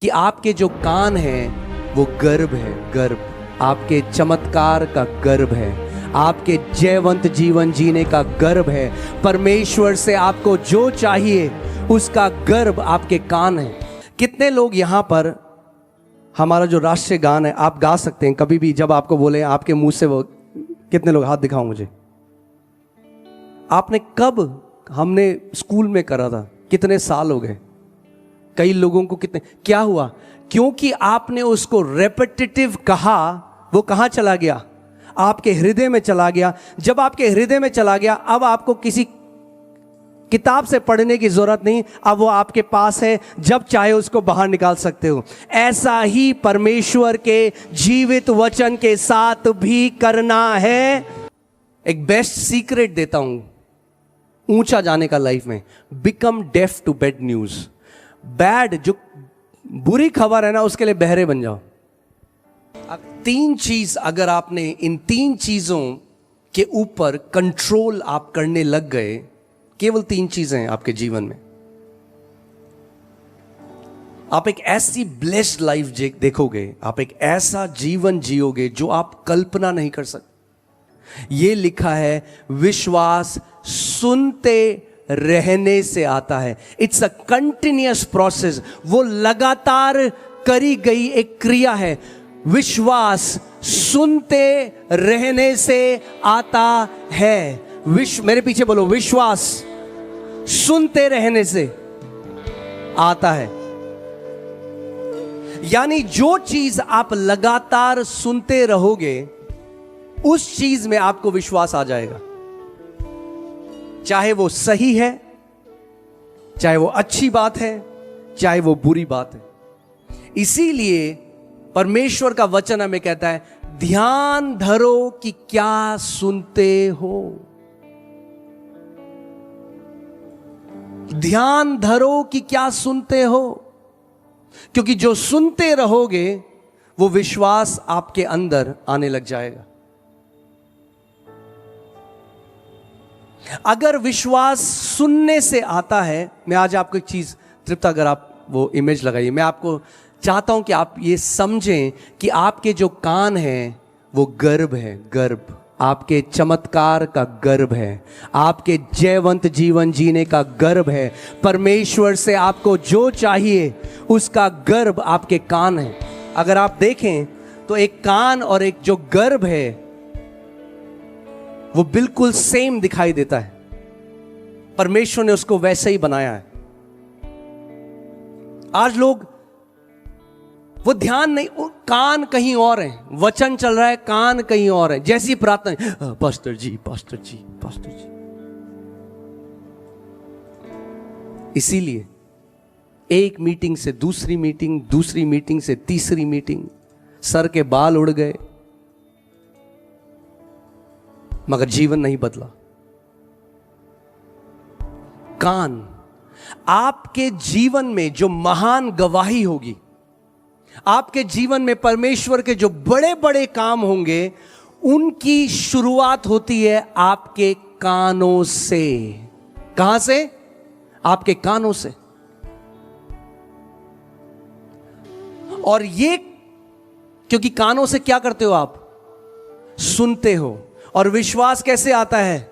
कि आपके जो कान हैं वो गर्भ है, गर्भ आपके चमत्कार का गर्भ है, आपके जयवंत जीवन जीने का गर्भ है। परमेश्वर से आपको जो चाहिए उसका गर्भ आपके कान है। कितने लोग यहाँ पर, हमारा जो राष्ट्रीय गान है आप गा सकते हैं कभी भी, जब आपको बोले आपके मुंह से वो, कितने लोग हाथ दिखाओ मुझे। आपने कब, हमने स्कूल में करा था, कितने साल हो गए, कई लोगों को कितने, क्या हुआ? क्योंकि आपने उसको रेपिटेटिव कहा, वो कहां चला गया? आपके हृदय में चला गया। जब आपके हृदय में चला गया, अब आपको किसी किताब से पढ़ने की जरूरत नहीं, अब वो आपके पास है, जब चाहे उसको बाहर निकाल सकते हो। ऐसा ही परमेश्वर के जीवित वचन के साथ भी करना है। एक बेस्ट सीक्रेट देता हूं ऊंचा जाने का लाइफ में, become deaf to bad news. Bad, जो बुरी खबर है ना, उसके लिए बहरे बन जाओ। अब तीन चीज, अगर आपने इन तीन चीजों के ऊपर कंट्रोल आप करने लग गए, केवल तीन चीजें हैं आपके जीवन में, आप एक ऐसी ब्लेस्ड लाइफ देखोगे, आप एक ऐसा जीवन जियोगे जो आप कल्पना नहीं कर सकते। यह लिखा है, विश्वास सुनते रहने से आता है। इट्स अ कंटिन्यूअस प्रोसेस, वो लगातार करी गई एक क्रिया है। विश्वास सुनते रहने से आता है। मेरे पीछे बोलो, विश्वास सुनते रहने से आता है। यानी जो चीज आप लगातार सुनते रहोगे, उस चीज में आपको विश्वास आ जाएगा, चाहे वो सही है, चाहे वो अच्छी बात है, चाहे वो बुरी बात है। इसीलिए परमेश्वर का वचन हमें कहता है, ध्यान धरो कि क्या सुनते हो। ध्यान धरो कि क्या सुनते हो, क्योंकि जो सुनते रहोगे वो विश्वास आपके अंदर आने लग जाएगा। अगर विश्वास सुनने से आता है, मैं आज आपको एक चीज, तृप्त अगर आप वो इमेज लगाइए, मैं आपको चाहता हूं कि आप ये समझें कि आपके जो कान हैं वो गर्भ है, गर्भ आपके चमत्कार का गर्भ है, आपके जयवंत जीवन जीने का गर्भ है। परमेश्वर से आपको जो चाहिए उसका गर्भ आपके कान है। अगर आप देखें तो एक कान और एक जो गर्भ है वो बिल्कुल सेम दिखाई देता है। परमेश्वर ने उसको वैसे ही बनाया है। आज लोग वो ध्यान नहीं, कान कहीं और है, वचन चल रहा है, कान कहीं और है। जैसी प्रार्थना, पास्टर जी, पास्टर जी, पास्टर जी। इसीलिए एक मीटिंग से दूसरी मीटिंग, दूसरी मीटिंग से तीसरी मीटिंग, सर के बाल उड़ गए, मगर जीवन नहीं बदला। कान, आपके जीवन में जो महान गवाही होगी, आपके जीवन में परमेश्वर के जो बड़े बड़े काम होंगे, उनकी शुरुआत होती है आपके कानों से। कहां से? आपके कानों से। और ये, क्योंकि कानों से क्या करते हो आप? सुनते हो। और विश्वास कैसे आता है?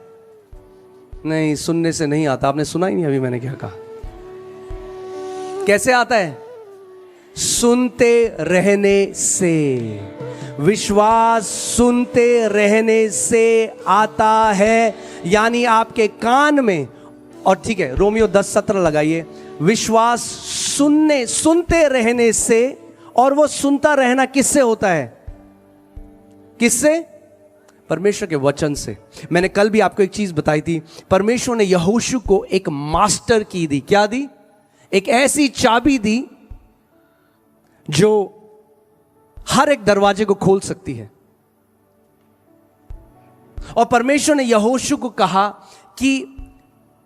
नहीं, सुनने से नहीं आता। आपने सुना ही नहीं अभी मैंने क्या कहा। कैसे आता है? सुनते रहने से। विश्वास सुनते रहने से आता है, यानी आपके कान में। और ठीक है, रोमियो 10:17 लगाइए। विश्वास सुनते रहने से, और वो सुनता रहना किससे होता है? किससे? परमेश्वर के वचन से। मैंने कल भी आपको एक चीज बताई थी, परमेश्वर ने यहोशू को एक मास्टर की दी। क्या दी? एक ऐसी चाबी दी जो हर एक दरवाजे को खोल सकती है। और परमेश्वर ने यहोशू को कहा कि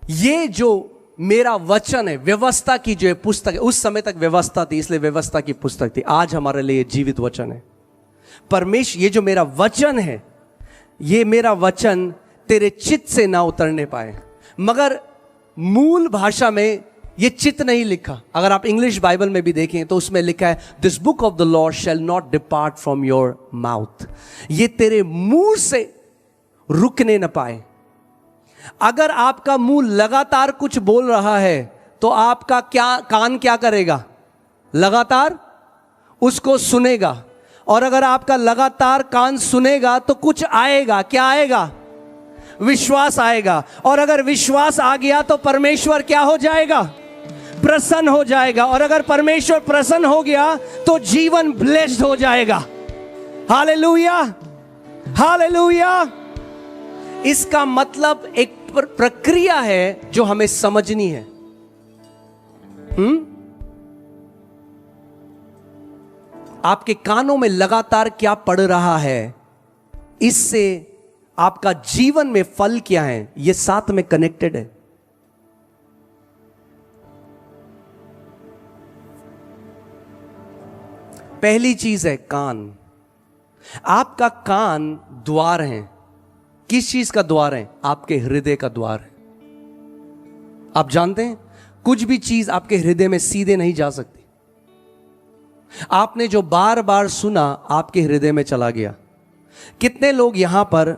ये जो मेरा वचन है, व्यवस्था की जो पुस्तक है, उस समय तक व्यवस्था थी इसलिए व्यवस्था की पुस्तक थी, आज हमारे लिए जीवित वचन है। परमेश्वर, ये जो मेरा वचन है, ये मेरा वचन तेरे चित्त से ना उतरने पाए। मगर मूल भाषा में ये चित नहीं लिखा। अगर आप इंग्लिश बाइबल में भी देखें तो उसमें लिखा है, this book of the law shall not depart from your mouth. ये तेरे मुंह से रुकने न पाए। अगर आपका मुंह लगातार कुछ बोल रहा है तो आपका कान क्या करेगा? लगातार उसको सुनेगा। और अगर आपका लगातार कान सुनेगा तो कुछ आएगा। क्या आएगा? विश्वास आएगा। और अगर विश्वास आ गया तो परमेश्वर क्या हो जाएगा? प्रसन्न हो जाएगा। और अगर परमेश्वर प्रसन्न हो गया तो जीवन ब्लेस्ड हो जाएगा। Hallelujah, hallelujah. इसका मतलब एक प्रक्रिया है जो हमें समझनी है। आपके कानों में लगातार क्या पड़ रहा है, इससे आपका जीवन में फल क्या है, ये साथ में कनेक्टेड है। पहली चीज है कान। आपका कान द्वार है। किस चीज का द्वार है? आपके हृदय का द्वार है। आप जानते हैं कुछ भी चीज आपके हृदय में सीधे नहीं जा सकती। आपने जो बार बार सुना आपके हृदय में चला गया। कितने लोग यहां पर,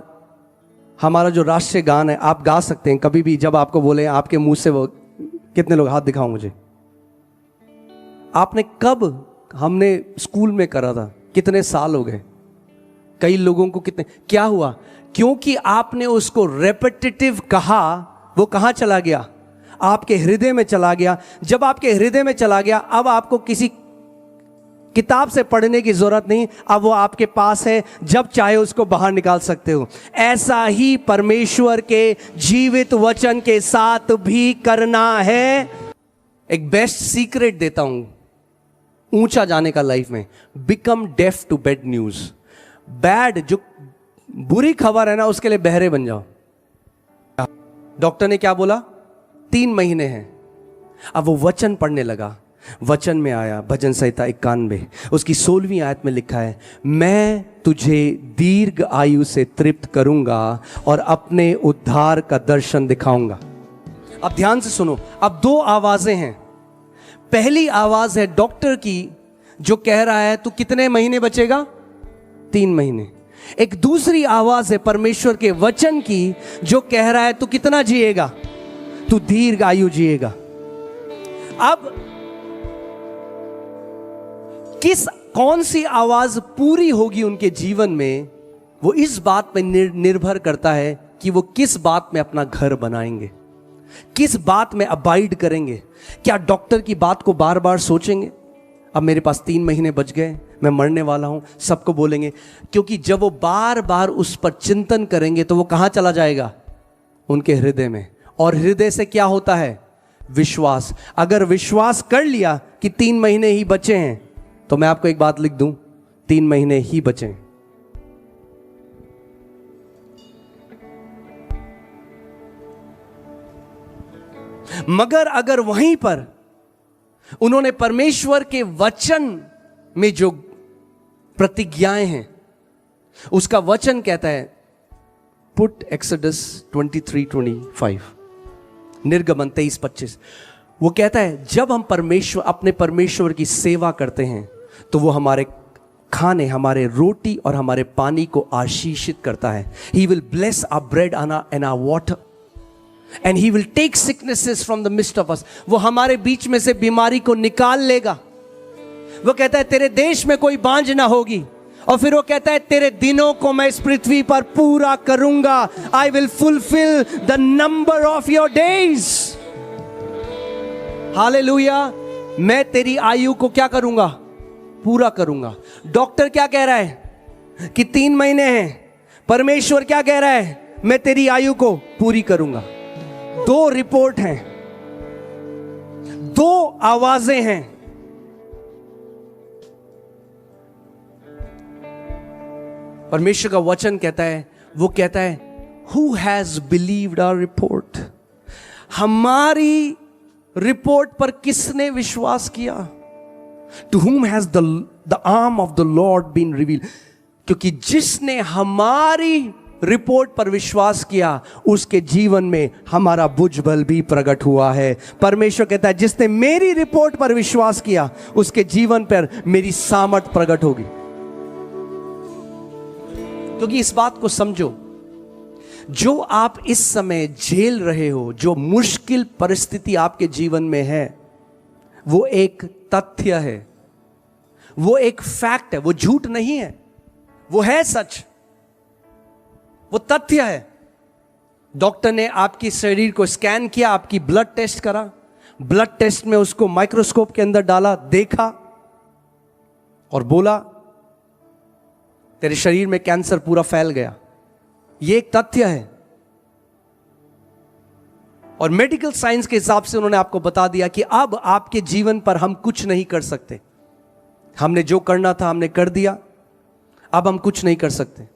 हमारा जो राष्ट्रीय गान है आप गा सकते हैं कभी भी, जब आपको बोले आपके मुंह से वो, कितने लोग? हाथ दिखाओ मुझे। आपने कब, हमने स्कूल में करा था, कितने साल हो गए। कई लोगों को कितने, क्या हुआ? क्योंकि आपने उसको रेपिटेटिव कहा, वो कहां चला गया? आपके हृदय में चला गया। जब आपके हृदय में चला गया, अब आपको किसी किताब से पढ़ने की जरूरत नहीं, अब वो आपके पास है, जब चाहे उसको बाहर निकाल सकते हो। ऐसा ही परमेश्वर के जीवित वचन के साथ भी करना है। एक बेस्ट सीक्रेट देता हूं ऊंचा जाने का लाइफ में, become deaf to bad news. Bad, जो बुरी खबर है ना, उसके लिए बहरे बन जाओ। डॉक्टर ने क्या बोला? 3 महीने हैं। अब वो वचन पढ़ने लगा। वचन में आया भजन संहिता 91, उसकी 16वीं आयत में लिखा है, मैं तुझे दीर्घ आयु से तृप्त करूंगा और अपने उद्धार का दर्शन दिखाऊंगा। अब ध्यान से सुनो। अब 2 आवाजें हैं। पहली आवाज है डॉक्टर की, जो कह रहा है तू कितने महीने बचेगा? 3 महीने। एक दूसरी आवाज है परमेश्वर के वचन की, जो कह रहा है तू कितना जिएगा? तू दीर्घ आयु जिएगा। अब कौन सी आवाज पूरी होगी उनके जीवन में, वो इस बात पर निर्भर करता है कि वो किस बात में अपना घर बनाएंगे, किस बात में अबाइड करेंगे। क्या डॉक्टर की बात को बार बार सोचेंगे? अब मेरे पास 3 महीने बच गए, मैं मरने वाला हूं, सबको बोलेंगे। क्योंकि जब वो बार बार उस पर चिंतन करेंगे तो वो कहां चला जाएगा? उनके हृदय में। और हृदय से क्या होता है? विश्वास। अगर विश्वास कर लिया कि 3 महीने ही बचे हैं, तो मैं आपको एक बात लिख दूं, 3 महीने ही बचे हैं। मगर अगर वहीं पर उन्होंने परमेश्वर के वचन में जो प्रतिज्ञाएं हैं, उसका वचन कहता है, पुट एक्सोडस 23:25, निर्गमन 23:25, वो कहता है जब हम अपने परमेश्वर की सेवा करते हैं तो वो हमारे खाने, हमारे रोटी और हमारे पानी को आशीषित करता है। He will bless our bread and our water and he will take sicknesses from the midst of us। वो हमारे बीच में से बीमारी को निकाल लेगा। वो कहता है तेरे देश में कोई बांझ ना होगी। और फिर वो कहता है तेरे दिनों को मैं इस पृथ्वी पर पूरा करूंगा। I will fulfill the number of your days। Hallelujah. मैं तेरी आयु को क्या करूंगा? पूरा करूंगा। डॉक्टर क्या कह रहा है कि 3 महीने हैं। परमेश्वर क्या कह रहा है? मैं तेरी आयु को पूरी करूंगा। 2 रिपोर्ट हैं, 2 आवाजें हैं। परमेश्वर का वचन कहता है, वो कहता है Who has believed our report? हमारी रिपोर्ट पर किसने विश्वास किया? To whom has the arm of the Lord been revealed? क्योंकि जिसने हमारी रिपोर्ट पर विश्वास किया, उसके जीवन में हमारा भुजबल भी प्रकट हुआ है। परमेश्वर कहता है जिसने मेरी रिपोर्ट पर विश्वास किया उसके जीवन पर मेरी सामर्थ प्रकट होगी। क्योंकि इस बात को समझो, जो आप इस समय झेल रहे हो, जो मुश्किल परिस्थिति आपके जीवन में है, वो एक तथ्य है, वो एक फैक्ट है, वो झूठ नहीं है, वो है सच, वो तथ्य है। डॉक्टर ने आपकी शरीर को स्कैन किया, आपकी ब्लड टेस्ट करा, ब्लड टेस्ट में उसको माइक्रोस्कोप के अंदर डाला, देखा और बोला तेरे शरीर में कैंसर पूरा फैल गया। ये एक तथ्य है। और मेडिकल साइंस के हिसाब से उन्होंने आपको बता दिया कि अब आपके जीवन पर हम कुछ नहीं कर सकते। हमने जो करना था हमने कर दिया, अब हम कुछ नहीं कर सकते।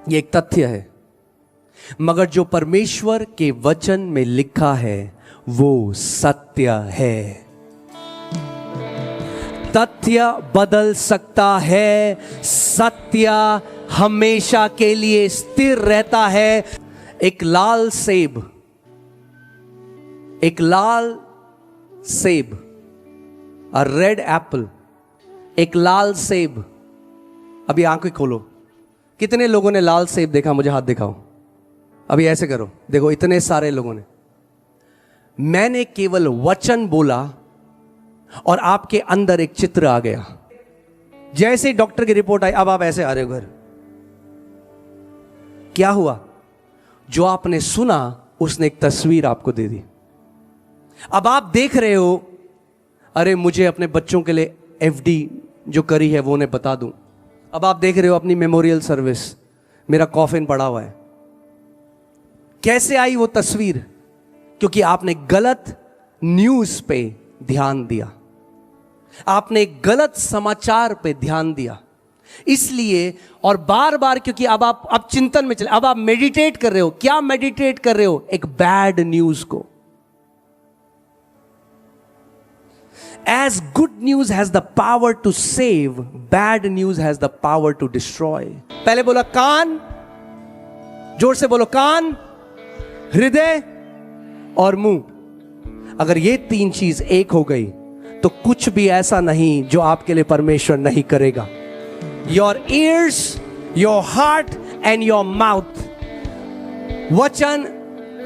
यह एक तथ्य है। मगर जो परमेश्वर के वचन में लिखा है वो सत्य है। तथ्य बदल सकता है, सत्य हमेशा के लिए स्थिर रहता है। एक लाल सेब, एक लाल सेब, अ रेड एप्पल, एक लाल सेब। अभी आंखें खोलो, कितने लोगों ने लाल सेब देखा? मुझे हाथ दिखाओ। अभी ऐसे करो, देखो इतने सारे लोगों ने। मैंने केवल वचन बोला और आपके अंदर एक चित्र आ गया। जैसे ही डॉक्टर की रिपोर्ट आई, अब आप ऐसे आ रहे हो घर। क्या हुआ? जो आपने सुना उसने एक तस्वीर आपको दे दी। अब आप देख रहे हो, अरे मुझे अपने बच्चों के लिए एफडी जो करी है वो उन्हें बता दूं। अब आप देख रहे हो अपनी मेमोरियल सर्विस, मेरा कॉफिन पड़ा हुआ है। कैसे आई वो तस्वीर? क्योंकि आपने गलत न्यूज पे ध्यान दिया, आपने गलत समाचार पे ध्यान दिया। इसलिए और बार बार, क्योंकि अब चिंतन में चले, अब आप मेडिटेट कर रहे हो। क्या मेडिटेट कर रहे हो? एक बैड न्यूज को। As good news has the power to save, bad news has the power to destroy. पहले बोला कान, जोर से बोलो, कान, हृदय और मुंह। अगर ये तीन चीज एक हो गई तो कुछ भी ऐसा नहीं जो आपके लिए परमेश्वर नहीं करेगा। Your ears, your heart and your mouth. वचन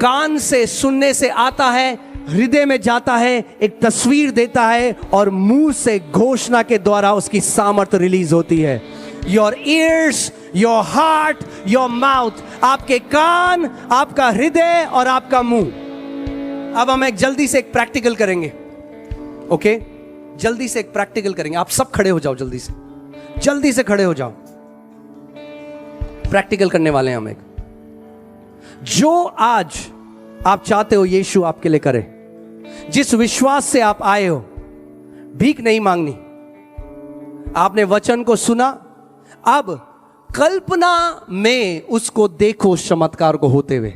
कान से सुनने से आता है, हृदय में जाता है, एक तस्वीर देता है और मुंह से घोषणा के द्वारा उसकी सामर्थ्य रिलीज होती है। Your ears, your heart, your mouth. आपके कान, आपका हृदय और आपका मुंह। अब हम एक जल्दी से एक प्रैक्टिकल करेंगे। ओके, जल्दी से एक प्रैक्टिकल करेंगे। आप सब खड़े हो जाओ, जल्दी से खड़े हो जाओ। प्रैक्टिकल करने वाले हैं हम एक। जो आज आप चाहते हो यीशु आपके लिए करे, जिस विश्वास से आप आए हो, भीख नहीं मांगनी। आपने वचन को सुना, अब कल्पना में उसको देखो, चमत्कार को होते हुए।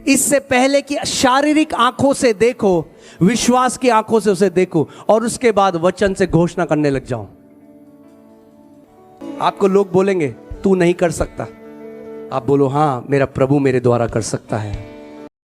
इससे पहले कि शारीरिक आंखों से देखो, विश्वास की आंखों से उसे देखो और उसके बाद वचन से घोषणा करने लग जाओ। आपको लोग बोलेंगे तू नहीं कर सकता, आप बोलो हाँ, मेरा प्रभु मेरे द्वारा कर सकता है।